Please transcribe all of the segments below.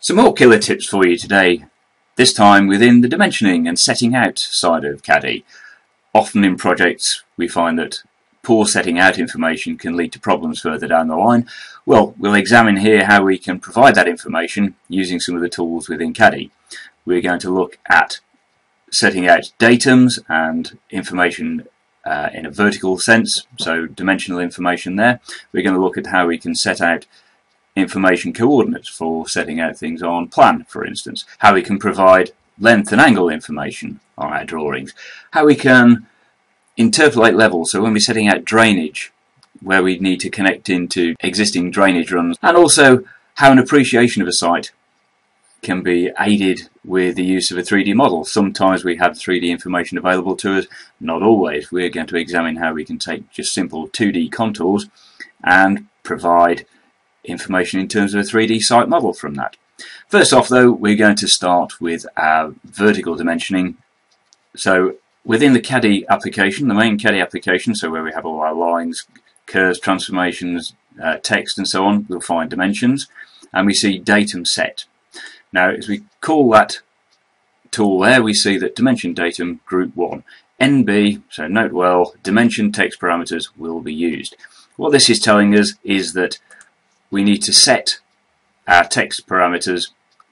Some more killer tips for you today, this time within the dimensioning and setting out side of Caddie. Often in projects we find that poor setting out information can lead to problems further down the line. Well, we'll examine here how we can provide that information using some of the tools within Caddie. We're going to look at setting out datums and information in a vertical sense, so dimensional information there. We're going to look at how we can set out information coordinates for setting out things on plan, for instance, how we can provide length and angle information on our drawings, how we can interpolate levels, so when we're setting out drainage, where we need to connect into existing drainage runs, and also how an appreciation of a site can be aided with the use of a 3D model. Sometimes we have 3D information available to us, not always. We're going to examine how we can take just simple 2D contours and provide information in terms of a 3D site model from that. First off though, we're going to start with our vertical dimensioning. So within the Caddie application, the main Caddie application, so where we have all our lines, curves, transformations, text and so on, we'll find dimensions, and we see datum set. Now as we call that tool there, we see that dimension datum group 1, NB, so note well, dimension text parameters will be used. What this is telling us is that we need to set our text parameters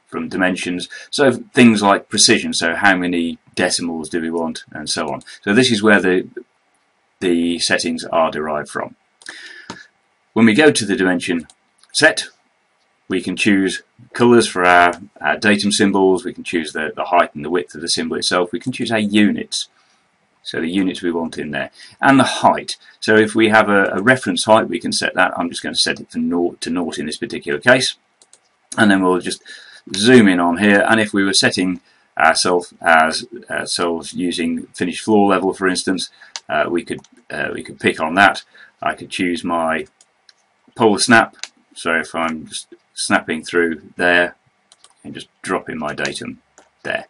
from dimensions, so things like precision, so how many decimals do we want and so on. So this is where the settings are derived from. When we go to the dimension set, we can choose colours for our datum symbols, we can choose the height and the width of the symbol itself, we can choose our units, so the units we want in there, and the height. So if we have a reference height, we can set that. I'm just going to set it to 0 in this particular case, and then we'll just zoom in on here, and if we were setting ourselves using finished floor level, for instance, we could pick on that. I could choose my polar snap, so if I'm just snapping through there and just dropping my datum there.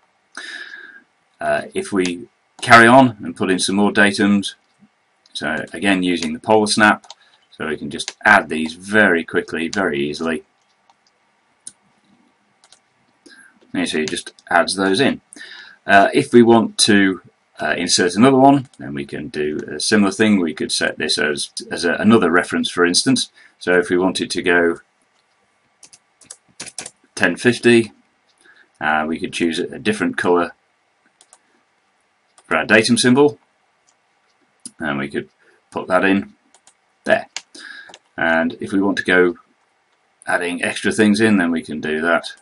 If we carry on and put in some more datums, so again using the polar snap, so we can just add these very quickly, very easily. And so it just adds those in. If we want to insert another one, then we can do a similar thing. We could set this as another reference, for instance. So if we wanted to go 1050, we could choose a different colour for our datum symbol, and we could put that in there. And if we want to go adding extra things in, then we can do that.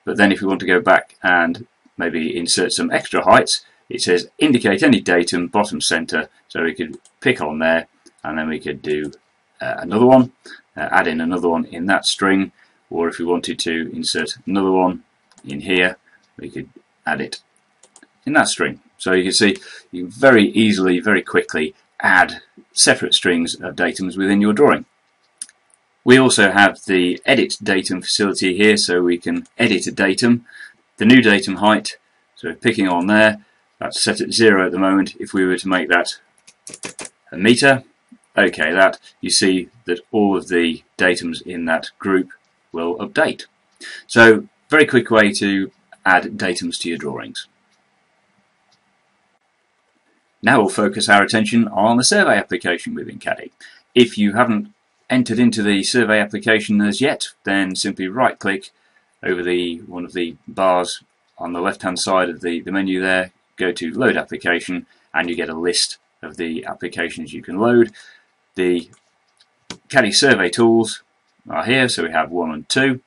But then if we want to go back and maybe insert some extra heights, it says indicate any datum bottom center, so we could pick on there, and then we could do another one, add in another one in that string, or if we wanted to insert another one in here, we could add it in that string. So you can see you can very easily, very quickly add separate strings of datums within your drawing. We also have the edit datum facility here, so we can edit a datum, the new datum height, so picking on there, that's set at 0 at the moment. If we were to make that a meter, okay, that you see that all of the datums in that group will update. So very quick way to add datums to your drawings. Now we'll focus our attention on the survey application within Caddie. If you haven't entered into the survey application as yet, then simply right click over one of the bars on the left hand side of the menu there, go to load application, and you get a list of the applications you can load. The Caddie survey tools are here, so we have 1 and 2.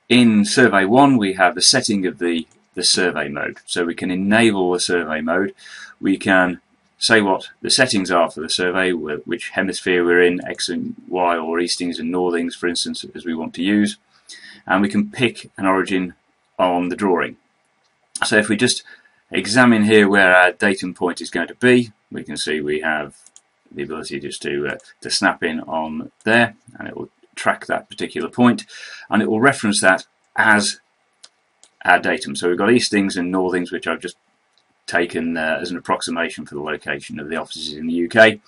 In survey 1 we have the setting of the survey mode, so we can enable the survey mode. We can say what the settings are for the survey, which hemisphere we're in, X and Y, or eastings and northings, for instance, as we want to use, and we can pick an origin on the drawing. So if we just examine here where our datum point is going to be, we can see we have the ability just to snap in on there, and it will track that particular point, and it will reference that as our datum. So we've got eastings and northings, which I've just taken as an approximation for the location of the offices in the UK,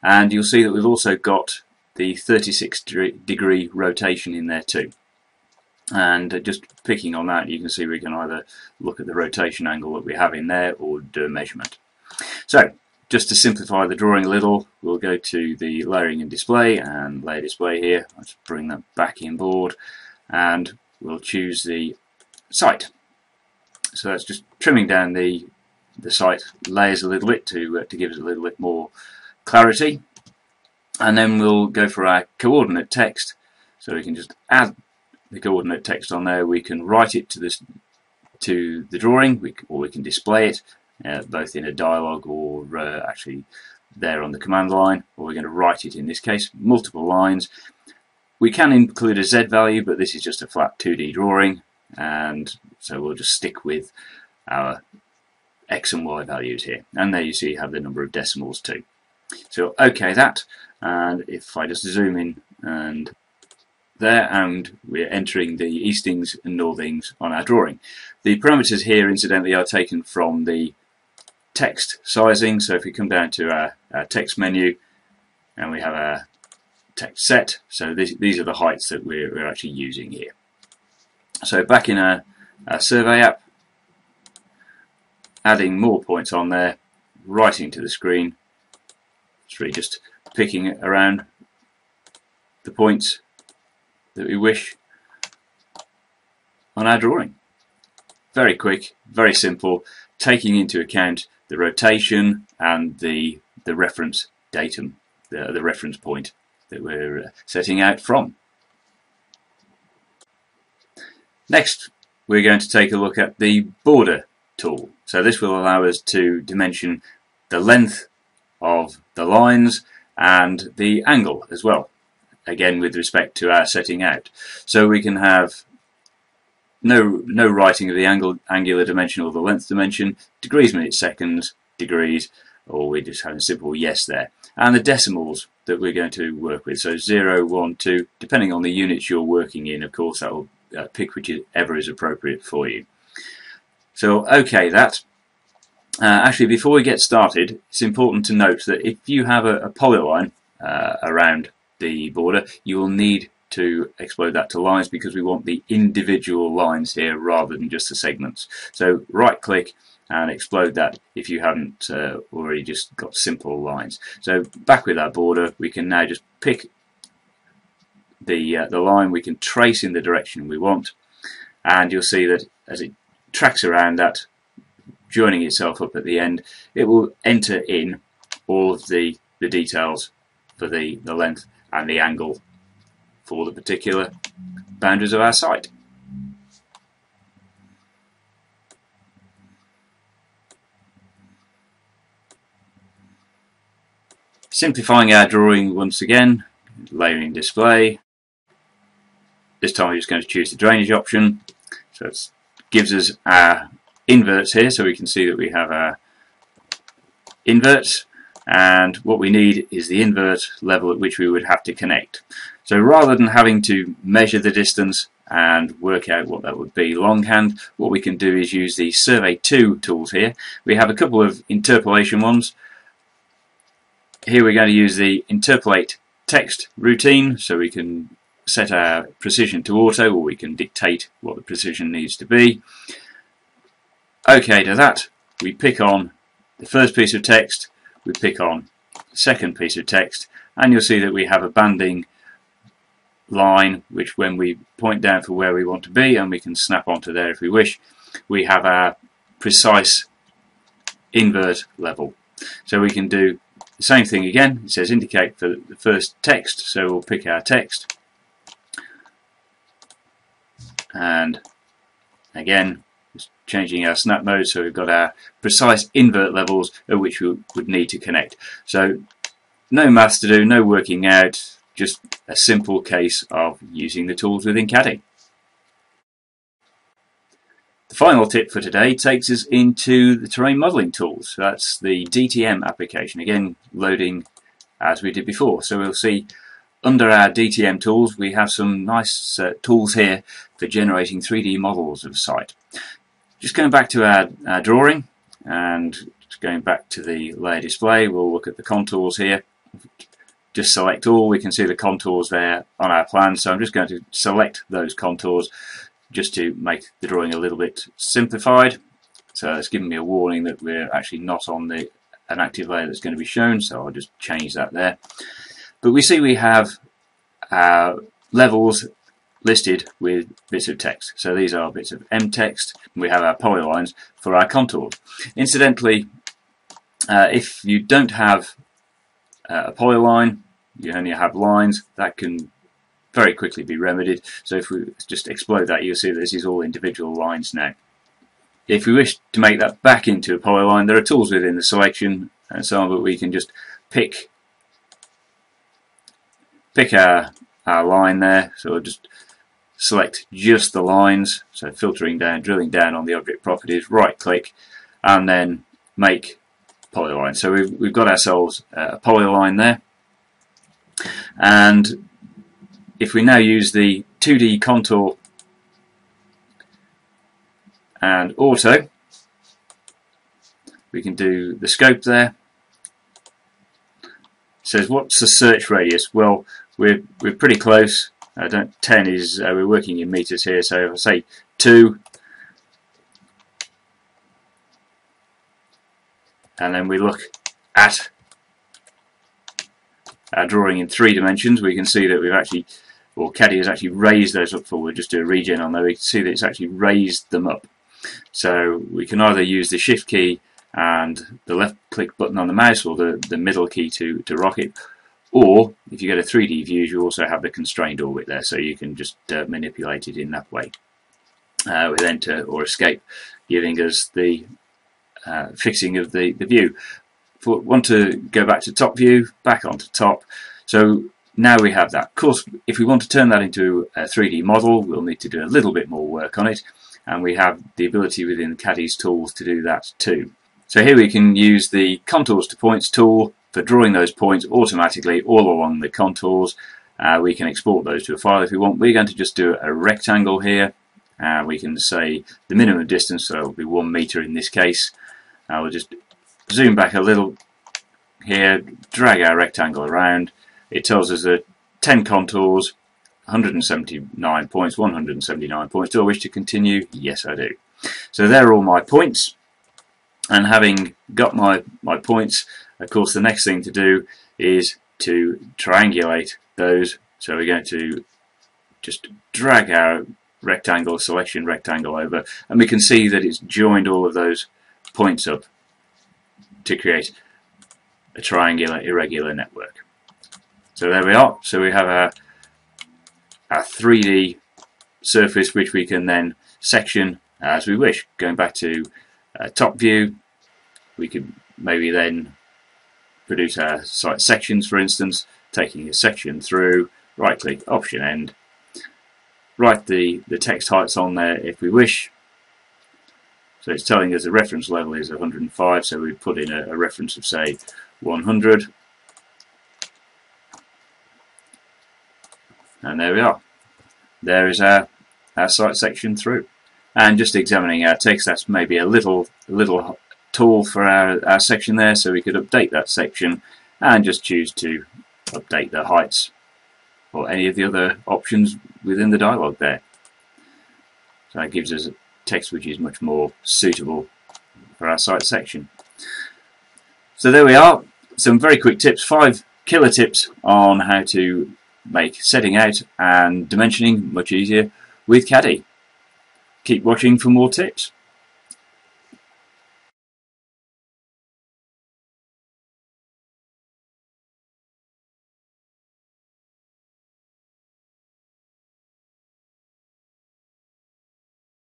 and you'll see that we've also got the 36-degree rotation in there too. And just picking on that, you can see we can either look at the rotation angle that we have in there or do a measurement. So just to simplify the drawing a little, we'll go to the layering and display and layer display here. Let's bring that back in board and we'll choose the site. So that's just trimming down the site layers a little bit to give us a little bit more clarity. And then we'll go for our coordinate text. So we can just add the coordinate text on there. We can write it to the drawing, or we can display it both in a dialogue or actually there on the command line, or we're going to write it, in this case, multiple lines. We can include a Z value, but this is just a flat 2D drawing, and so we'll just stick with our X and Y values here. And there you see you have the number of decimals too. So OK that, and if I just zoom in and there, and we're entering the eastings and northings on our drawing. The parameters here, incidentally, are taken from the text sizing. So if we come down to our text menu and we have our text set, so these are the heights that we're actually using here. So back in our survey app, adding more points on there, writing to the screen. It's really just picking around the points that we wish on our drawing. Very quick, very simple, taking into account the rotation and the reference datum, the reference point that we're setting out from. Next, we're going to take a look at the border tool. So this will allow us to dimension the length of the lines and the angle as well, again with respect to our setting out. So we can have no writing of the angular dimension or the length dimension, degrees, minutes, seconds, degrees, or we just have a simple yes there. And the decimals that we're going to work with, so 0, 1, 2, depending on the units you're working in, of course, that will pick whichever is appropriate for you. So OK that. Actually, before we get started, it's important to note that if you have a polyline around the border, you will need to explode that to lines because we want the individual lines here rather than just the segments. So right click and explode that if you haven't already just got simple lines. So back with our border, we can now just pick the line, we can trace in the direction we want, and you'll see that as it tracks around that, joining itself up at the end, it will enter in all of the details for the length and the angle for the particular boundaries of our site. Simplifying our drawing once again, layering display. This time we're just going to choose the drainage option. So it gives us our inverts here, so we can see that we have our inverts, and what we need is the invert level at which we would have to connect. So rather than having to measure the distance and work out what that would be longhand, what we can do is use the Survey 2 tools here. We have a couple of interpolation ones. Here we're going to use the interpolate text routine, so we can set our precision to auto, or we can dictate what the precision needs to be. OK to that, we pick on the first piece of text, we pick on the second piece of text, and you'll see that we have a banding line which, when we point down for where we want to be, and we can snap onto there if we wish, we have our precise invert level. So we can do the same thing again. It says indicate for the first text, so we'll pick our text, and again just changing our snap mode, so we've got our precise invert levels at which we would need to connect. So no maths to do, no working out, just a simple case of using the tools within Caddie. The final tip for today takes us into the terrain modelling tools. So that's the DTM application, again loading as we did before. So we'll see under our DTM tools we have some nice tools here for generating 3D models of a site. Just going back to our drawing and just going back to the layer display, we'll look at the contours here. just select all. We can see the contours there on our plan, so I'm just going to select those contours just to make the drawing a little bit simplified. So it's giving me a warning that we're actually not on an active layer that's going to be shown, so I'll just change that there. But we see we have levels listed with bits of text. So these are bits of M text. We have our polylines for our contours. Incidentally, if you don't have a polyline, you only have lines, that can very quickly be remedied. So if we just explode that, you'll see that this is all individual lines now. If we wish to make that back into a polyline, there are tools within the selection and so on, but we can just pick our line there. So we'll just select just the lines, so filtering down, drilling down on the object properties, right click, and then make polyline. So we've got ourselves a polyline there. And if we now use the 2D contour and auto, we can do the scope there. It says what's the search radius? Well, we're pretty close. 10 is we're working in meters here, so if I say 2, and then we look at our drawing in 3 dimensions, we can see that we've actually, or Caddie has actually raised those up forward. We'll just do a regen on there. We can see that it's actually raised them up. So we can either use the shift key and the left click button on the mouse, or the middle key to rock it. Or if you go to 3D views, you also have the constrained orbit there, so you can just manipulate it in that way with enter or escape, giving us the fixing of the view. If we want to go back to top view, back onto top. So now we have that. Of course, if we want to turn that into a 3D model, we'll need to do a little bit more work on it, and we have the ability within Caddie's tools to do that too. So here we can use the contours to points tool for drawing those points automatically all along the contours. We can export those to a file if we want. We're going to just do a rectangle here. We can say the minimum distance, so it'll be 1 meter in this case. We'll just zoom back a little here, drag our rectangle around. It tells us that 10 contours, 179 points, 179 points. Do I wish to continue? Yes, I do. So there are all my points. And having got my points, of course, the next thing to do is to triangulate those. So we're going to just drag our rectangle, selection rectangle over, and we can see that it's joined all of those points up to create a triangular irregular network. So there we are. So we have our 3D surface, which we can then section as we wish. Going back to top view, we could maybe then produce our site sections, for instance, taking a section through, right click, option end, write the text heights on there if we wish. So it's telling us the reference level is 105, so we put in a reference of, say, 100. And there we are. There is our site section through. And just examining our text, that's maybe a little tool for our section there, so we could update that section and just choose to update the heights or any of the other options within the dialog there. So that gives us a text which is much more suitable for our site section. So there we are, some very quick tips, 5 killer tips on how to make setting out and dimensioning much easier with Caddie. Keep watching for more tips.